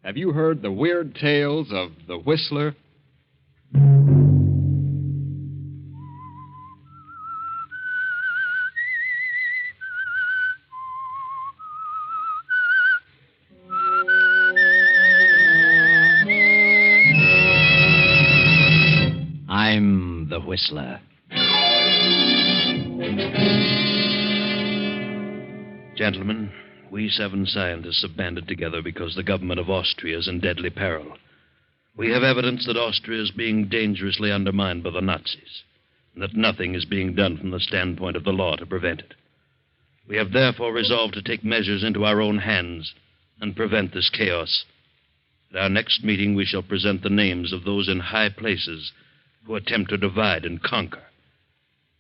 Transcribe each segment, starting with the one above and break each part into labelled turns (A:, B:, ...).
A: Have you heard the weird tales of the Whistler?
B: I'm the Whistler. Gentlemen, we 7 scientists have banded together because the government of Austria is in deadly peril. We have evidence that Austria is being dangerously undermined by the Nazis, and that nothing is being done from the standpoint of the law to prevent it. We have therefore resolved to take measures into our own hands and prevent this chaos. At our next meeting, we shall present the names of those in high places who attempt to divide and conquer,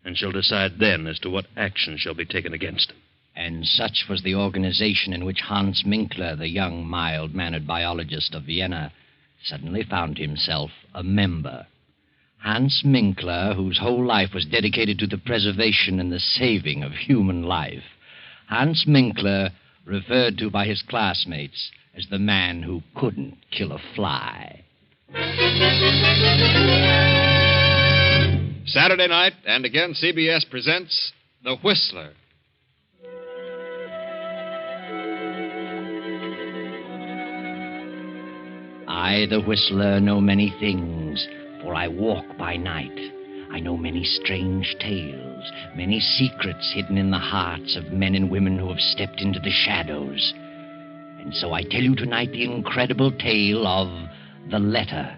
B: and shall decide then as to what action shall be taken against them.
C: And such was the organization in which Hans Minkler, the young, mild-mannered biologist of Vienna, suddenly found himself a member. Hans Minkler, whose whole life was dedicated to the preservation and the saving of human life. Hans Minkler, referred to by his classmates as the man who couldn't kill a fly.
A: Saturday night, and again CBS presents The Whistler.
C: I, the Whistler, know many things, for I walk by night. I know many strange tales, many secrets hidden in the hearts of men and women who have stepped into the shadows. And so I tell you tonight the incredible tale of the letter.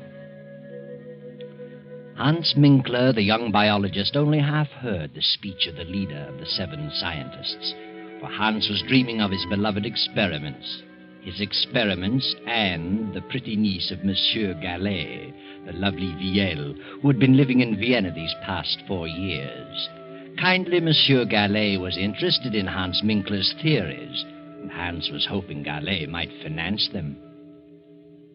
C: Hans Minkler, the young biologist, only half heard the speech of the leader of the 7 scientists, for Hans was dreaming of his beloved experiments. His experiments and the pretty niece of Monsieur Gallet, the lovely Viel, who had been living in Vienna these past 4 years. Kindly Monsieur Gallet was interested in Hans Minkler's theories, and Hans was hoping Gallet might finance them.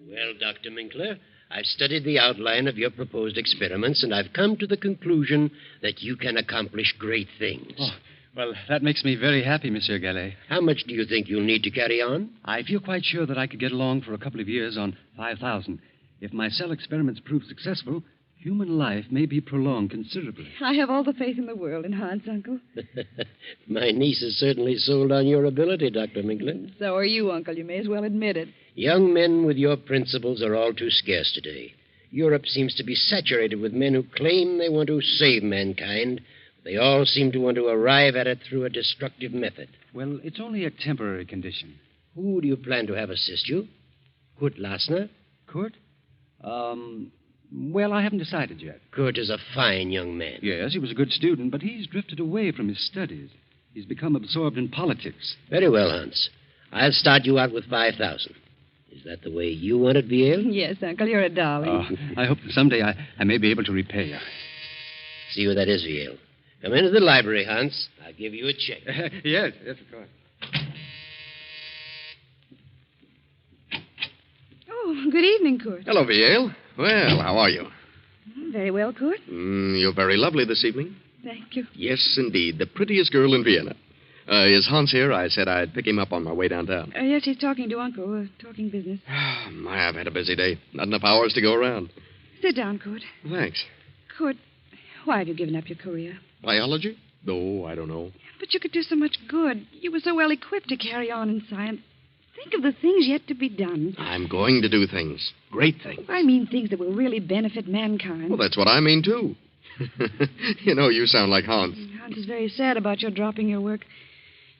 D: Well, Dr. Minkler, I've studied the outline of your proposed experiments, and I've come to the conclusion that you can accomplish great things.
E: Oh, well, that makes me very happy, Monsieur Gallet.
D: How much do you think you'll need to carry on?
E: I feel quite sure that I could get along for a couple of years on 5,000. If my cell experiments prove successful, human life may be prolonged considerably.
F: I have all the faith in the world in Hans, Uncle.
D: My niece is certainly sold on your ability, Dr. Minkler.
F: So are you, Uncle. You may as well admit it.
D: Young men with your principles are all too scarce today. Europe seems to be saturated with men who claim they want to save mankind. They all seem to want to arrive at it through a destructive method.
E: Well, it's only a temporary condition.
D: Who do you plan to have assist you? Kurt Lassner?
E: Kurt? Well, I haven't decided yet.
D: Kurt is a fine young man.
E: Yes, he was a good student, but he's drifted away from his studies. He's become absorbed in politics.
D: Very well, Hans. I'll start you out with 5,000. Is that the way you want it, Viel?
F: Yes, Uncle, you're a darling.
E: I hope that someday I may be able to repay you.
D: See where that is, Viel. Come into the library, Hans. I'll give you a check.
E: Yes, of course.
F: Oh, good evening, Kurt.
G: Hello, Viel. Well, how are you?
F: Very well, Kurt.
G: You're very lovely this evening.
F: Thank you.
G: Yes, indeed. The prettiest girl in Vienna. Is Hans here? I said I'd pick him up on my way downtown.
F: Yes, he's talking to Uncle. Talking business.
G: I've had a busy day. Not enough hours to go around.
F: Sit down, Kurt.
G: Thanks.
F: Kurt, why have you given up your career?
G: Biology? Oh, I don't know.
F: But you could do so much good. You were so well equipped to carry on in science. Think of the things yet to be done.
G: I'm going to do things. Great things.
F: I mean things that will really benefit mankind.
G: Well, that's what I mean, too. You know, you sound like Hans.
F: Hans is very sad about your dropping your work.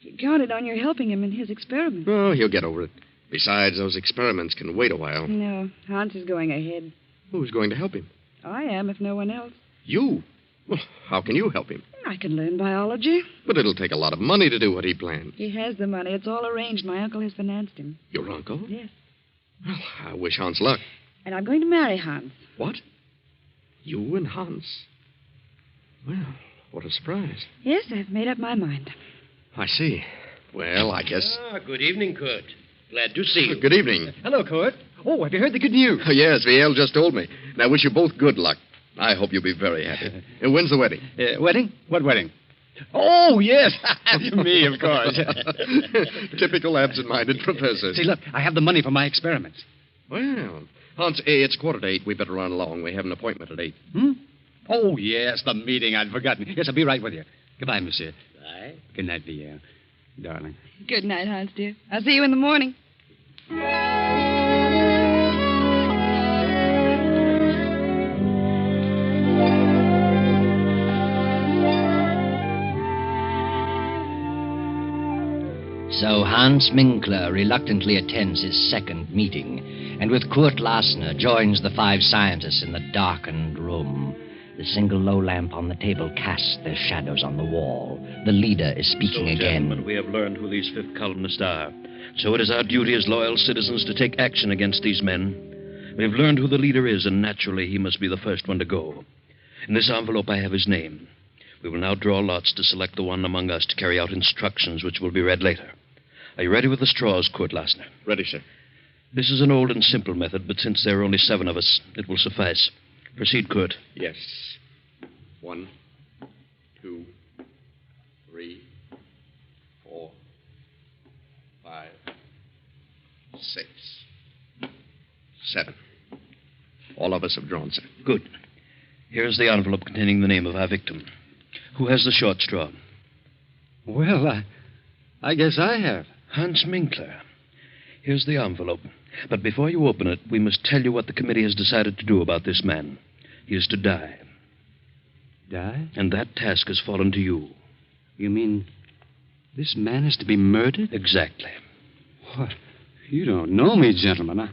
F: He counted on your helping him in his experiments.
G: Oh, he'll get over it. Besides, those experiments can wait a while.
F: No, Hans is going ahead.
G: Who's going to help him?
F: I am, if no one else.
G: You? Well, how can you help him?
F: I can learn biology.
G: But it'll take a lot of money to do what he planned.
F: He has the money. It's all arranged. My uncle has financed him.
G: Your uncle?
F: Yes.
G: Well, I wish Hans luck.
F: And I'm going to marry Hans.
G: What? You and Hans? Well, what a surprise.
F: Yes, I've made up my mind.
G: I see. Well, I guess...
D: Good evening, Kurt. Glad to see you.
G: Good evening.
E: Hello, Kurt. Oh, have you heard the good news?
G: Yes, Viel just told me. And I wish you both good luck. I hope you'll be very happy. And when's the wedding?
E: Wedding? What wedding? Oh, yes. Me, of course.
G: Typical absent-minded professor.
E: See, look, I have the money for my experiments.
G: Well, Hans, it's 7:45. We better run along. We have an appointment at 8.
E: Oh, yes, the meeting. I'd forgotten. Yes, I'll be right with you. Goodbye, monsieur.
D: Bye.
E: Good night, Pierre. Darling.
F: Good night, Hans, dear. I'll see you in the morning.
C: So Hans Minkler reluctantly attends his second meeting, and with Kurt Lassner joins the 5 scientists in the darkened room. The single low lamp on the table casts their shadows on the wall. The leader is speaking
B: So,
C: again.
B: gentlemen, we have learned who these 5th columnists are. So it is our duty as loyal citizens to take action against these men. We have learned who the leader is, and naturally he must be the first one to go. In this envelope I have his name. We will now draw lots to select the one among us to carry out instructions which will be read later. Are you ready with the straws, Kurt Lassner?
G: Ready, sir.
B: This is an old and simple method, but since there are only 7 of us, it will suffice. Proceed, Kurt.
G: Yes. 1, 2, 3, 4, 5, 6, 7. All of us have drawn, sir.
B: Good. Here's the envelope containing the name of our victim. Who has the short straw?
E: Well, I guess I have.
B: Hans Minkler. Here's the envelope. But before you open it, we must tell you what the committee has decided to do about this man. He is to die.
E: Die?
B: And that task has fallen to you.
E: You mean this man is to be murdered?
B: Exactly.
E: What? You don't know me, gentlemen.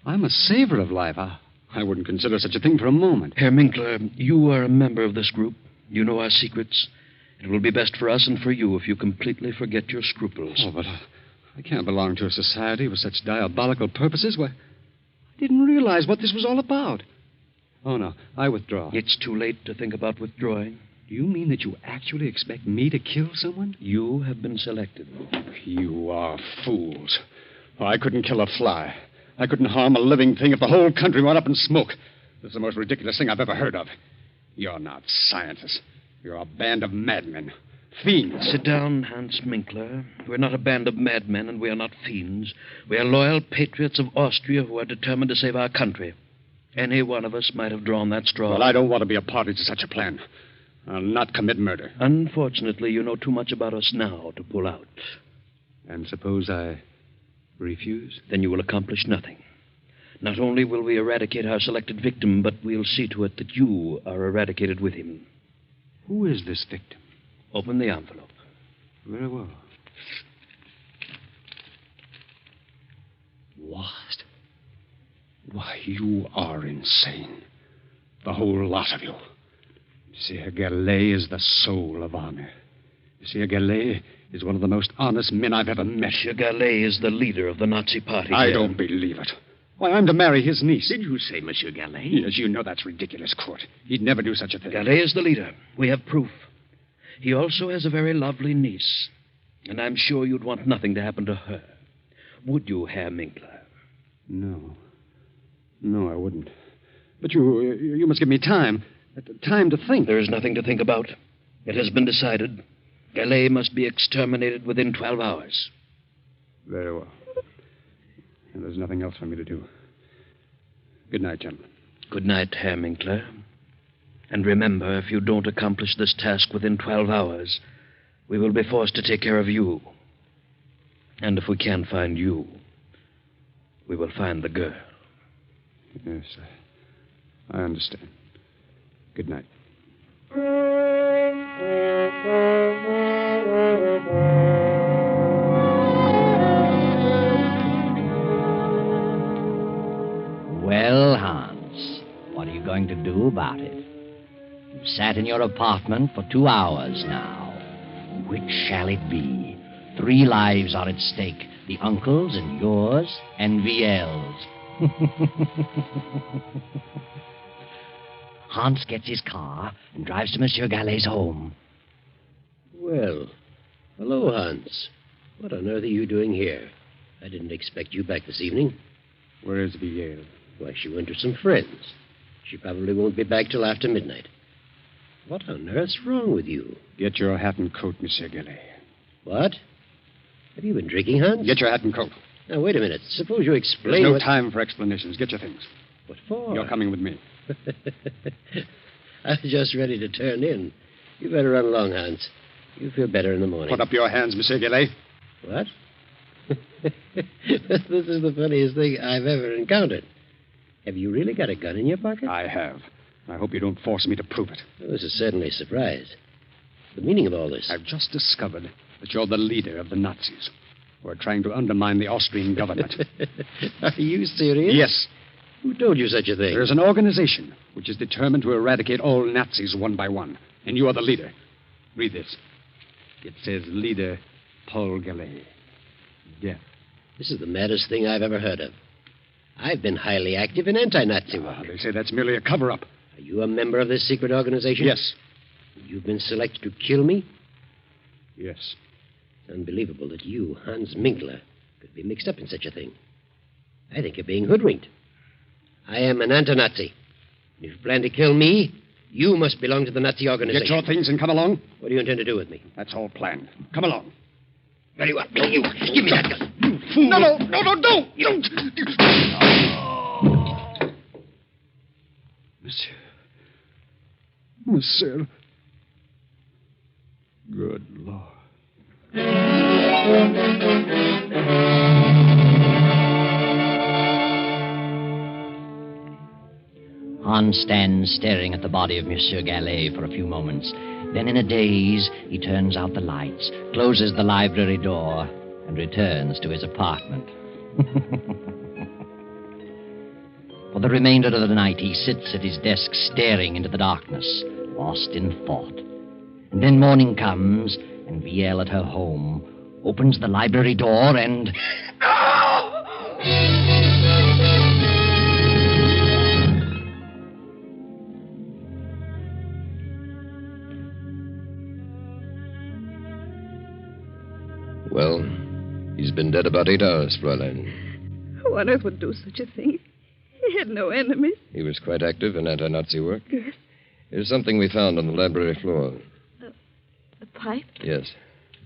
E: I'm a saver of life. I wouldn't consider such a thing for a moment.
B: Herr Minkler, you are a member of this group. You know our secrets. It will be best for us and for you if you completely forget your scruples.
E: Oh, but I can't belong to a society with such diabolical purposes. Why, I didn't realize what this was all about. Oh, no, I withdraw.
B: It's too late to think about withdrawing.
E: Do you mean that you actually expect me to kill someone?
B: You have been selected.
E: You are fools. Oh, I couldn't kill a fly. I couldn't harm a living thing if the whole country went up in smoke. This is the most ridiculous thing I've ever heard of. You're not scientists. You're a band of madmen. Fiends.
B: Sit down, Hans Minkler. We're not a band of madmen, and we are not fiends. We are loyal patriots of Austria who are determined to save our country. Any one of us might have drawn that straw.
E: Well, I don't want to be a party to such a plan. I'll not commit murder.
B: Unfortunately, you know too much about us now to pull out.
E: And suppose I refuse?
B: Then you will accomplish nothing. Not only will we eradicate our selected victim, but we'll see to it that you are eradicated with him.
E: Who is this victim?
B: Open the envelope.
E: Very well. What? Why, you are insane. The whole lot of you. Monsieur Gallet is the soul of honor. Monsieur Gallet is one of the most honest men I've ever met.
B: Monsieur Gallet is the leader of the Nazi party.
E: I
B: here.
E: don't believe it. Why, I'm to marry his niece.
G: Did you say Monsieur Gallet?
E: Yes, you know that's ridiculous, Court. He'd never do such a thing.
B: Gallet is the leader. We have proof. He also has a very lovely niece. And I'm sure you'd want nothing to happen to her. Would you, Herr Minkler?
E: No. No, I wouldn't. But you must give me time. Time to think.
B: There is nothing to think about. It has been decided. Gallet must be exterminated within 12 hours.
E: Very well. And there's nothing else for me to do. Good night, gentlemen.
B: Good night, Herr Minkler. And remember, if you don't accomplish this task within 12 hours, we will be forced to take care of you. And if we can't find you, we will find the girl.
E: Yes, I understand. Good night.
C: Well, Hans, what are you going to do about it? You've sat in your apartment for 2 hours now. Which shall it be? 3 lives are at stake. The uncle's and yours and Viel's. Hans gets his car and drives to Monsieur Gallet's home.
D: Well, hello, Hans. What on earth are you doing here? I didn't expect you back this evening.
E: Where is Viel?
D: Why, she went to some friends. She probably won't be back till after midnight. What on earth's wrong with you?
E: Get your hat and coat, Monsieur Gallet.
D: What? Have you been drinking, Hans?
E: Get your hat and coat.
D: Now, wait a minute. Suppose you
E: There's
D: explain
E: no
D: what...
E: time for explanations. Get your things.
D: What for?
E: You're coming with me.
D: I was just ready to turn in. You better run along, Hans. You feel better in the morning.
E: Put up your hands, Monsieur Gillet.
D: What? This is the funniest thing I've ever encountered. Have you really got a gun in your pocket?
E: I have. I hope you don't force me to prove it.
D: Well, this is certainly a surprise. The meaning of all this?
E: I've just discovered that you're the leader of the Nazis who are trying to undermine the Austrian government.
D: Are you serious?
E: Yes.
D: Who told you such a thing?
E: There's an organization which is determined to eradicate all Nazis one by one, and you are the leader. Read this. It says leader Paul Gillet. Death.
D: This is the maddest thing I've ever heard of. I've been highly active in anti-Nazi work.
E: They say that's merely a cover-up.
D: Are you a member of this secret organization?
E: Yes.
D: You've been selected to kill me?
E: Yes.
D: It's unbelievable that you, Hans Minkler, could be mixed up in such a thing. I think you're being hoodwinked. I am an anti-Nazi. If you plan to kill me, you must belong to the Nazi organization.
E: Get your things and come along.
D: What do you intend to do with me?
E: That's all planned. Come along.
D: Very well. You, give me that gun.
E: You fool. No, don't. You don't. Monsieur. Good Lord.
C: Hans stands staring at the body of Monsieur Gallet for a few moments. Then, in a daze, he turns out the lights, closes the library door, and returns to his apartment. For the remainder of the night, he sits at his desk staring into the darkness, lost in thought. And then morning comes, and Viel at her home opens the library door and...
H: Well, he's been dead about 8 hours, Fräulein.
F: Who on earth would do such a thing? He had no enemies.
H: He was quite active in anti-Nazi work.
F: Yes.
H: Here's something we found on the library floor.
F: A pipe?
H: Yes.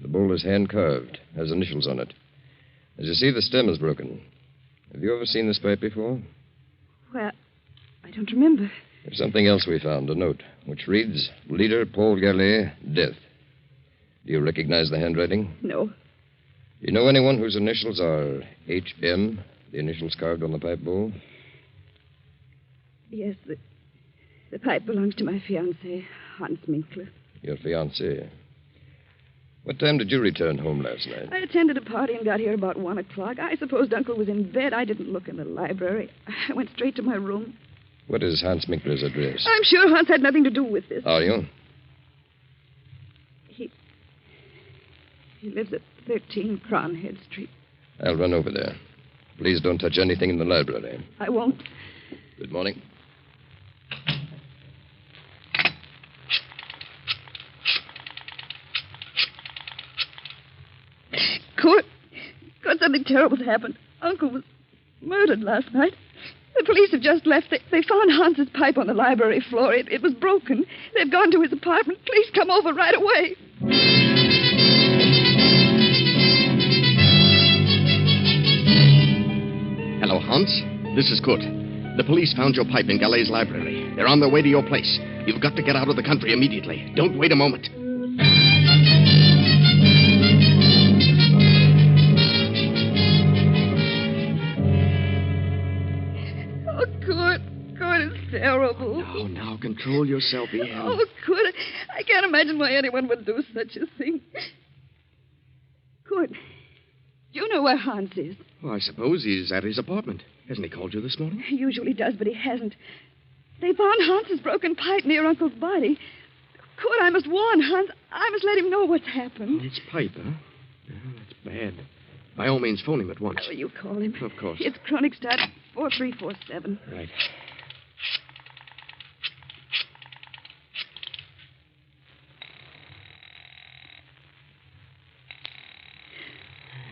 H: The bowl is hand-carved, has initials on it. As you see, the stem is broken. Have you ever seen this pipe before?
F: Well, I don't remember.
H: There's something else we found, a note, which reads, Leader Paul Gallet, death. Do you recognize the handwriting?
F: No.
H: Do you know anyone whose initials are HM, the initials carved on the pipe bowl?
F: Yes, the pipe belongs to my fiancé, Hans Minkler.
H: Your fiancé. What time did you return home last night?
F: I attended a party and got here about 1 o'clock. I supposed Uncle was in bed. I didn't look in the library. I went straight to my room.
H: What is Hans Minkler's address?
F: I'm sure Hans had nothing to do with this.
H: Are you?
F: He lives at 13 Cronhead Street.
H: I'll run over there. Please don't touch anything in the library.
F: I won't.
H: Good morning.
F: Kurt, something terrible's happened. Uncle was murdered last night. The police have just left. They found Hans's pipe on the library floor. It was broken. They've gone to his apartment. Please come over right away.
G: Hello, Hans. This is Kurt. The police found your pipe in Gallet's library. They're on their way to your place. You've got to get out of the country immediately. Don't wait a moment.
F: Oh, Kurt, it's terrible.
G: Now, control yourself, Ian.
F: Oh, Kurt, I can't imagine why anyone would do such a thing. Kurt, you know where Hans is.
G: Well, I suppose he's at his apartment. Hasn't he called you this morning?
F: He usually does, but he hasn't. They found Hans's broken pipe near Uncle's body. Kurt, I must warn Hans. I must let him know what's happened.
G: Hans' pipe, huh? Yeah, that's bad. By all means, phone him at once.
F: Oh, you call him.
G: Of course.
F: It's Kronigstadt 4347.
G: Right.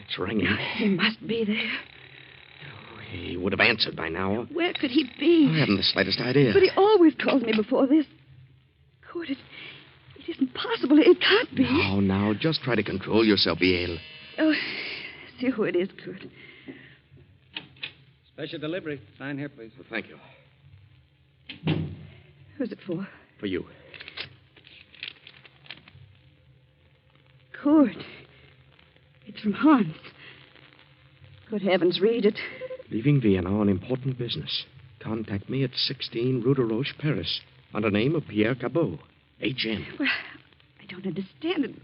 G: It's ringing.
F: He must be there.
G: He would have answered by now.
F: Where could he be?
G: I haven't the slightest idea.
F: But he always calls me before this. Kurt, it isn't possible. It can't be.
G: Now, just try to control yourself, Yale.
F: Oh, see who it is, Kurt.
E: Special delivery. Sign here, please.
G: Well, thank you.
F: Who's it for?
G: For you.
F: Kurt. It's from Hans. Good heavens, read it.
G: Leaving Vienna on important business. Contact me at 16 Rue de Roche, Paris, under name of Pierre Cabot, H.M.
F: Well, I don't understand it.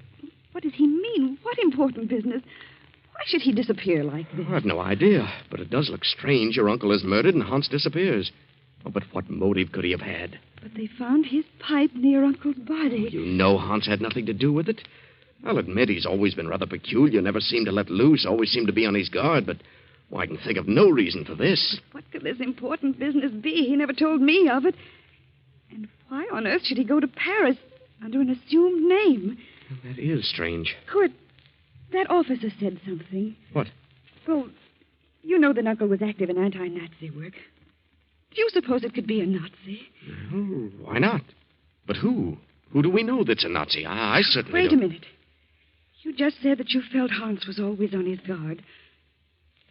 F: What does he mean? What important business? Why should he disappear like this?
G: Oh, I've no idea, but it does look strange. Your uncle is murdered and Hans disappears. Oh, but what motive could he have had?
F: But they found his pipe near Uncle's body.
G: You know Hans had nothing to do with it. I'll admit he's always been rather peculiar, never seemed to let loose, always seemed to be on his guard, but I can think of no reason for this.
F: What could this important business be? He never told me of it. And why on earth should he go to Paris under an assumed name?
G: That is strange.
F: Kurt, that officer said something.
G: What?
F: Well, you know that Uncle was active in anti-Nazi work. Do you suppose it could be a Nazi?
G: Well, why not? But who? Who do we know that's a Nazi? I certainly
F: Wait
G: don't.
F: a minute. You just said that you felt Hans was always on his guard.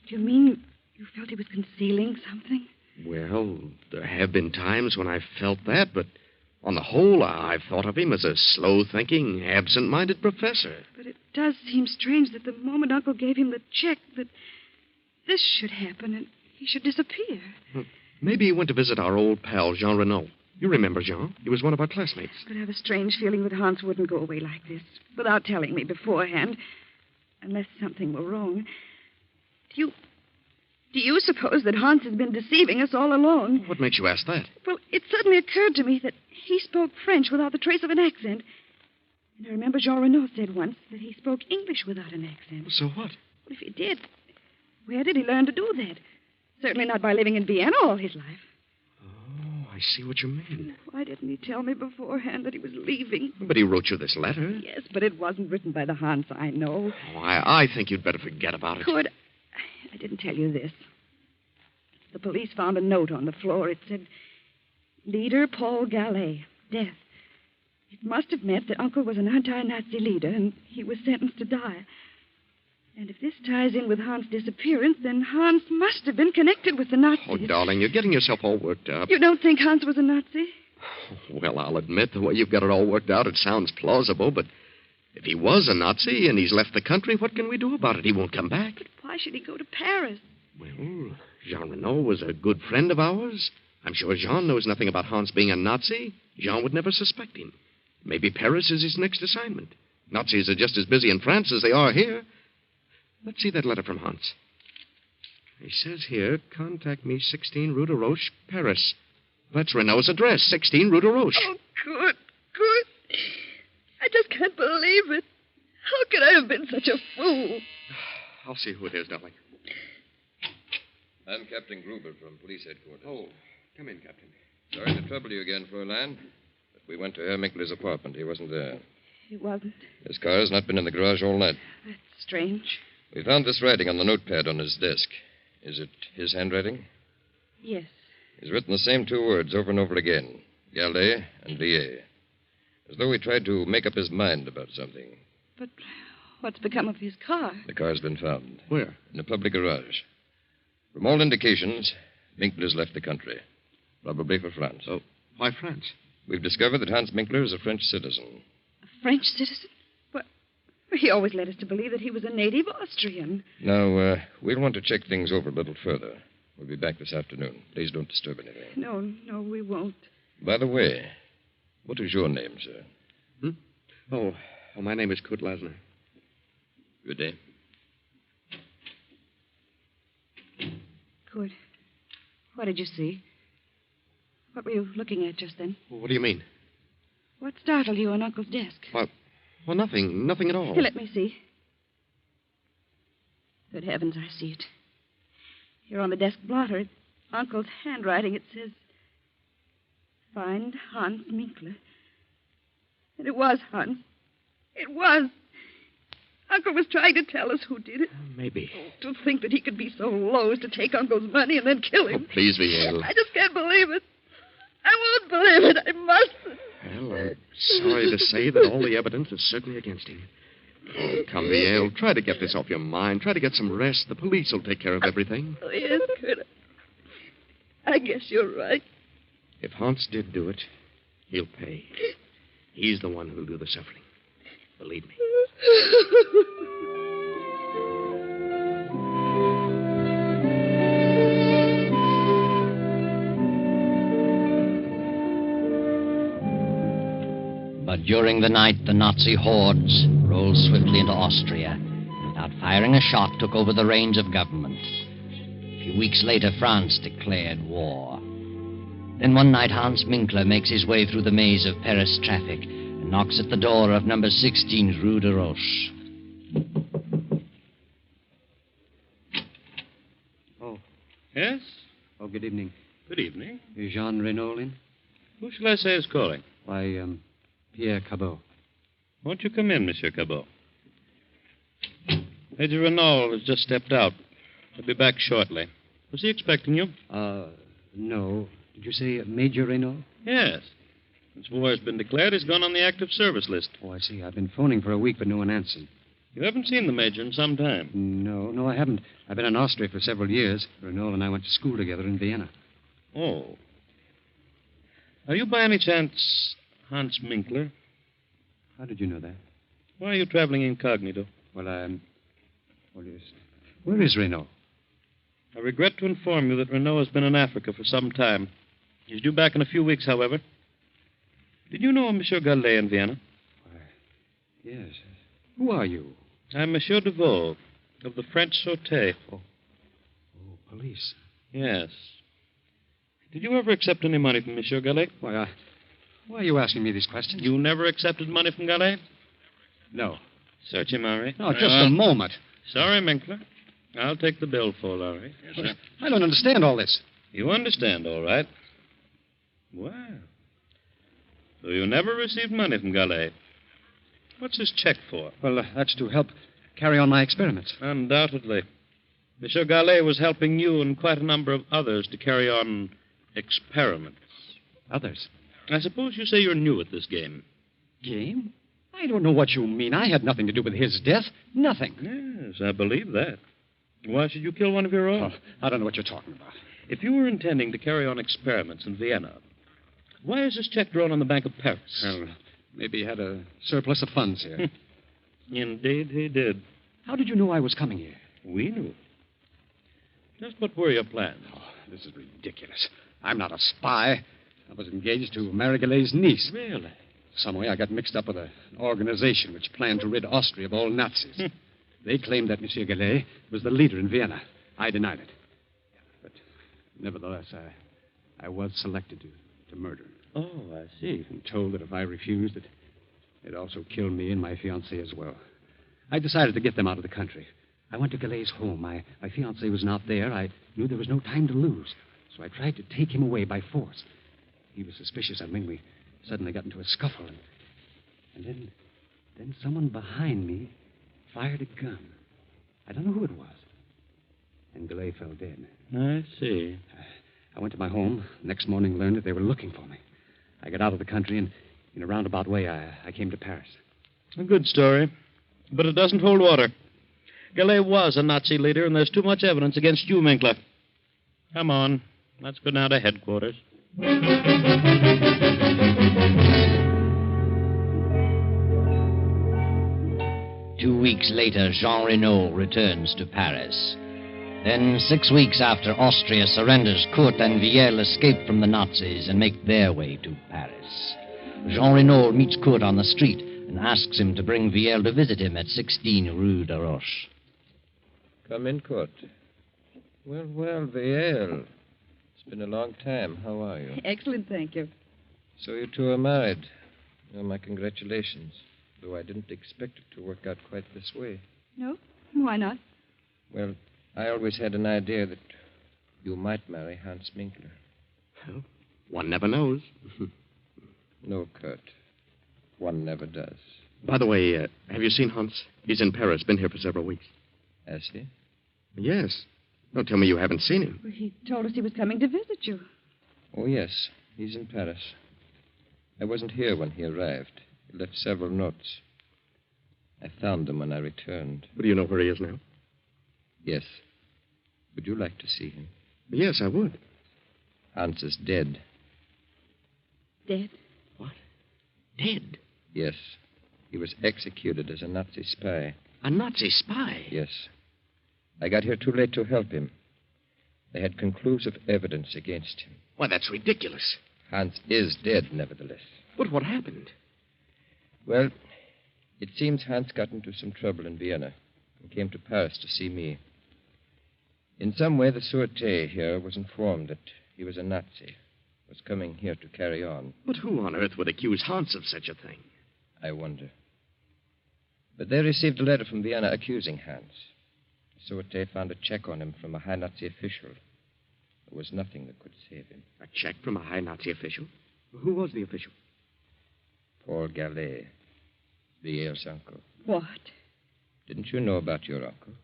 F: Do you mean you felt he was concealing something?
G: Well, there have been times when I've felt that, but on the whole, I've thought of him as a slow-thinking, absent-minded professor.
F: But it does seem strange that the moment Uncle gave him the check, that this should happen and he should disappear.
G: Maybe he went to visit our old pal, Jean Renault. You remember Jean? He was one of our classmates.
F: But I have a strange feeling that Hans wouldn't go away like this without telling me beforehand, unless something were wrong. Do you suppose that Hans has been deceiving us all along?
G: What makes you ask that?
F: Well, it suddenly occurred to me that he spoke French without the trace of an accent. And I remember Jean Renault said once that he spoke English without an accent.
G: So what?
F: Well, if he did, where did he learn to do that? Certainly not by living in Vienna all his life.
G: Oh, I see what you mean.
F: Why didn't he tell me beforehand that he was leaving?
G: But he wrote you this letter.
F: Yes, but it wasn't written by the Hans I know.
G: Oh, I think you'd better forget about it.
F: Good. I didn't tell you this. The police found a note on the floor. It said, Leader Paul Gallet, death. It must have meant that Uncle was an anti-Nazi leader and he was sentenced to die. And if this ties in with Hans' disappearance, then Hans must have been connected with the Nazis.
G: Oh, darling, you're getting yourself all worked up.
F: You don't think Hans was a Nazi?
G: Well, I'll admit, the way you've got it all worked out, it sounds plausible, but if he was a Nazi and he's left the country, what can we do about it? He won't come back.
F: But why should he go to Paris?
G: Well, Jean Renault was a good friend of ours. I'm sure Jean knows nothing about Hans being a Nazi. Jean would never suspect him. Maybe Paris is his next assignment. Nazis are just as busy in France as they are here. Let's see that letter from Hans. He says here, contact me 16 Rue de Roche, Paris. That's Renault's address, 16 Rue de Roche.
F: Oh, good. I just can't believe it. How could I have been such a fool?
G: I'll see who it is, darling.
H: I'm Captain Gruber from police headquarters.
G: Oh, come in, Captain.
H: Sorry to trouble you again, Fräulein, but we went to Herr Minkler's apartment. He wasn't there.
F: He wasn't.
H: His car has not been in the garage all night.
F: That's strange.
H: We found this writing on the notepad on his desk. Is it his handwriting?
F: Yes.
H: He's written the same two words over and over again, Gallet and Villiers, as though he tried to make up his mind about something.
F: But what's become of his car?
H: The car's been found.
G: Where?
H: In a public garage. From all indications, Minkler's left the country, probably for France.
G: Oh, why France?
H: We've discovered that Hans Minkler is a French citizen.
F: A French citizen? Well, he always led us to believe that he was a native Austrian.
H: Now, we'll want to check things over a little further. We'll be back this afternoon. Please don't disturb anything.
F: No, we won't.
H: By the way, what is your name, sir?
G: Oh, my name is Kurt Lasner.
H: Good day.
F: Good. What did you see? What were you looking at just then?
G: What do you mean?
F: What startled you on Uncle's desk?
G: Well, nothing at all.
F: Here, let me see. Good heavens, I see it. Here on the desk blotter, it's Uncle's handwriting. It says, Find Hans Minkler. And it was Hans. It was. Uncle was trying to tell us who did it.
G: Maybe.
F: To think that he could be so low as to take Uncle's money and then kill him.
G: Oh, please, Viel.
F: I just can't believe it. I won't believe it. I must.
G: Well, I'm sorry to say that all the evidence is certainly against him. Oh, come, Viel. Try to get this off your mind. Try to get some rest. The police will take care of everything.
F: Oh, yes, good. I guess you're right.
G: If Hans did do it, he'll pay. He's the one who'll do the suffering. Believe me.
C: But during the night, the Nazi hordes rolled swiftly into Austria and without firing a shot took over the reins of government. A few weeks later, France declared war. Then one night, Hans Minkler makes his way through the maze of Paris traffic and knocks at the door of number 16 Rue de Roche.
I: Oh.
B: Yes?
I: Oh, good evening.
B: Good evening.
I: Is Jean Renault in?
B: Who shall I say is calling?
I: Why, Pierre Cabot.
B: Won't you come in, Monsieur Cabot? Major Renault has just stepped out. He'll be back shortly. Was he expecting you?
I: No. Did you say Major Renault?
B: Yes. Since war has been declared, he's gone on the active service list.
I: Oh, I see. I've been phoning for a week, but no one answered.
B: You haven't seen the Major in some time.
I: No, I haven't. I've been in Austria for several years. Renault and I went to school together in Vienna.
B: Oh. Are you by any chance Hans Minkler?
I: How did you know that?
B: Why are you traveling incognito?
I: Well, where is Renault?
B: I regret to inform you that Renault has been in Africa for some time. He's due back in a few weeks, however. Did you know Monsieur Gallet in Vienna?
I: Why, yes. Who are you?
B: I'm Monsieur Deveau, of the French Sûreté.
I: Oh, police.
B: Yes. Did you ever accept any money from Monsieur Gallet?
I: Why are you asking me these questions?
B: You never accepted money from Gallet?
I: No.
B: Search him, Henri.
E: No, just a moment.
B: Sorry, Minkler. I'll take the bill for Henri.
E: Yes, sir. I don't understand all this.
B: You understand, all right. Well, so you never received money from Gallet. What's his check for?
E: Well, that's to help carry on my experiments.
B: Undoubtedly. Monsieur Gallet was helping you and quite a number of others to carry on experiments.
E: Others?
B: I suppose you say you're new at this game.
E: Game? I don't know what you mean. I had nothing to do with his death. Nothing.
B: Yes, I believe that. Why should you kill one of your own?
E: Oh, I don't know what you're talking about.
B: If you were intending to carry on experiments in Vienna, why is this check drawn on the Bank of Paris?
E: Well, maybe he had a surplus of funds here.
B: Indeed, he did.
E: How did you know I was coming here?
B: We knew. Just what were your plans?
E: Oh, this is ridiculous. I'm not a spy. I was engaged to marry Galet's niece.
B: Really?
E: Some way I got mixed up with an organization which planned to rid Austria of all Nazis. They claimed that Monsieur Gallet was the leader in Vienna. I denied it. But nevertheless, I was selected to murder him.
B: Oh, I see.
E: And told that if I refused, they'd also kill me and my fiancée as well. I decided to get them out of the country. I went to Galet's home. My fiancée was not there. I knew there was no time to lose. So I tried to take him away by force. He was suspicious of me. We suddenly got into a scuffle. And then someone behind me fired a gun. I don't know who it was. And Gallet fell dead.
B: I see.
E: I went to my home. Next morning learned that they were looking for me. I got out of the country, and in a roundabout way, I came to Paris.
B: A good story. But it doesn't hold water. Gallet was a Nazi leader, and there's too much evidence against you, Minkler. Come on. Let's go down to headquarters.
C: 2 weeks later, Jean Renault returns to Paris. Then, 6 weeks after Austria surrenders, Kurt and Viel escape from the Nazis and make their way to Paris. Jean Renault meets Kurt on the street and asks him to bring Viel to visit him at 16 Rue de Roche.
H: Come in, Kurt. Well, Viel. It's been a long time. How are you?
F: Excellent, thank you.
H: So you two are married. Well, my congratulations. Though I didn't expect it to work out quite this way.
F: No? Why not?
H: Well, I always had an idea that you might marry Hans Minkler.
G: Well, one never knows.
H: No, Kurt. One never does.
G: By the way, have you seen Hans? He's in Paris, been here for several weeks.
H: Has he?
G: Yes. Don't tell me you haven't seen him.
F: Well, he told us he was coming to visit you.
H: Oh, yes. He's in Paris. I wasn't here when he arrived. He left several notes. I found them when I returned.
G: But do you know where he is now?
H: Yes. Would you like to see him?
G: Yes, I would.
H: Hans is dead.
F: Dead?
G: What? Dead?
H: Yes. He was executed as a Nazi spy.
G: A Nazi spy?
H: Yes. I got here too late to help him. They had conclusive evidence against him.
G: Why, that's ridiculous.
H: Hans is dead, nevertheless.
G: But what happened?
H: Well, it seems Hans got into some trouble in Vienna and came to Paris to see me. In some way, the Sûreté here was informed that he was a Nazi, was coming here to carry on.
G: But who on earth would accuse Hans of such a thing?
H: I wonder. But they received a letter from Vienna accusing Hans. The Sûreté found a check on him from a high Nazi official. There was nothing that could save him.
G: A check from a high Nazi official? Who was the official?
H: Paul Gallet, Viel's uncle.
F: What?
H: Didn't you know about your uncle?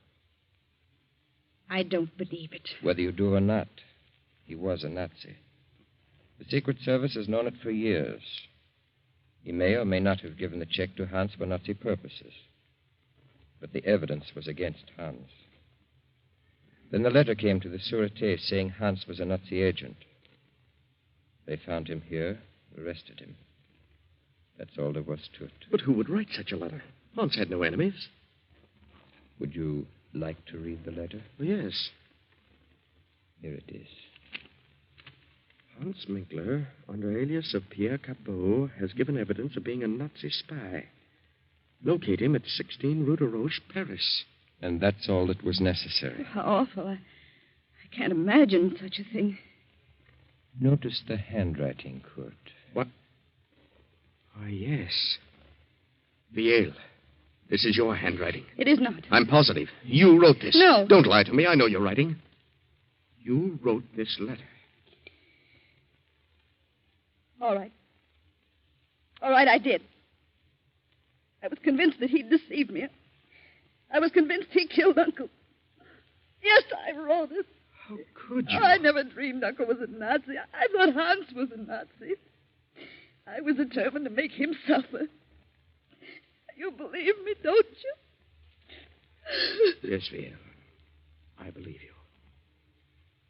F: I don't believe it.
H: Whether you do or not, he was a Nazi. The Secret Service has known it for years. He may or may not have given the check to Hans for Nazi purposes. But the evidence was against Hans. Then the letter came to the Sûreté saying Hans was a Nazi agent. They found him here, arrested him. That's all there was to it.
G: But who would write such a letter? Hans had no enemies.
H: Would you like to read the letter?
G: Yes.
H: Here it is.
G: Hans Minkler, under alias of Pierre Capot, has given evidence of being a Nazi spy. Locate him at 16 Rue de Roche, Paris.
H: And that's all that was necessary.
F: How awful. I can't imagine such a thing.
H: Notice the handwriting, Kurt.
G: What? Ah, yes. Viel. This is your handwriting.
F: It is not.
G: I'm positive. You wrote this.
F: No.
G: Don't lie to me. I know your writing. You wrote this letter.
F: All right. All right, I did. I was convinced that he'd deceived me. I was convinced he killed Uncle. Yes, I wrote it.
G: How could you?
F: I never dreamed Uncle was a Nazi. I thought Hans was a Nazi. I was determined to make him suffer. You believe me, don't you?
G: Yes, Viel. I believe you.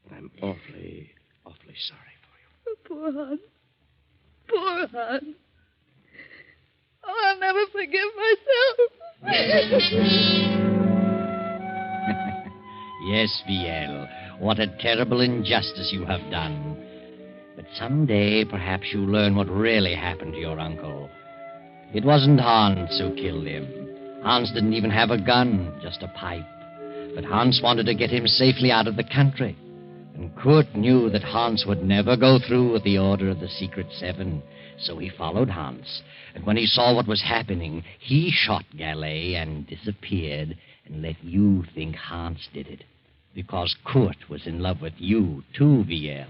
G: But I'm awfully, awfully sorry for you.
F: Poor Hans. Poor Hans. Oh, I'll never forgive myself.
C: Yes, Viel. What a terrible injustice you have done. But someday, perhaps you'll learn what really happened to your uncle. It wasn't Hans who killed him. Hans didn't even have a gun, just a pipe. But Hans wanted to get him safely out of the country. And Kurt knew that Hans would never go through with the order of the Secret Seven. So he followed Hans. And when he saw what was happening, he shot Gallet and disappeared and let you think Hans did it. Because Kurt was in love with you, too, Viel.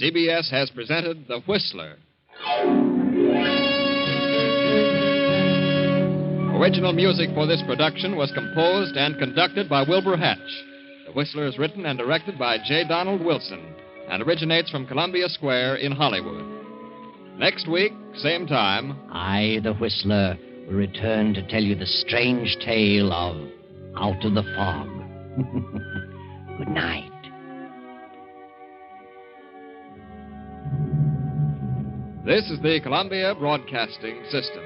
A: CBS has presented The Whistler. Original music for this production was composed and conducted by Wilbur Hatch. The Whistler is written and directed by J. Donald Wilson and originates from Columbia Square in Hollywood. Next week, same time,
C: I, the Whistler, will return to tell you the strange tale of Out of the Fog. Good night.
A: this is the Columbia Broadcasting System.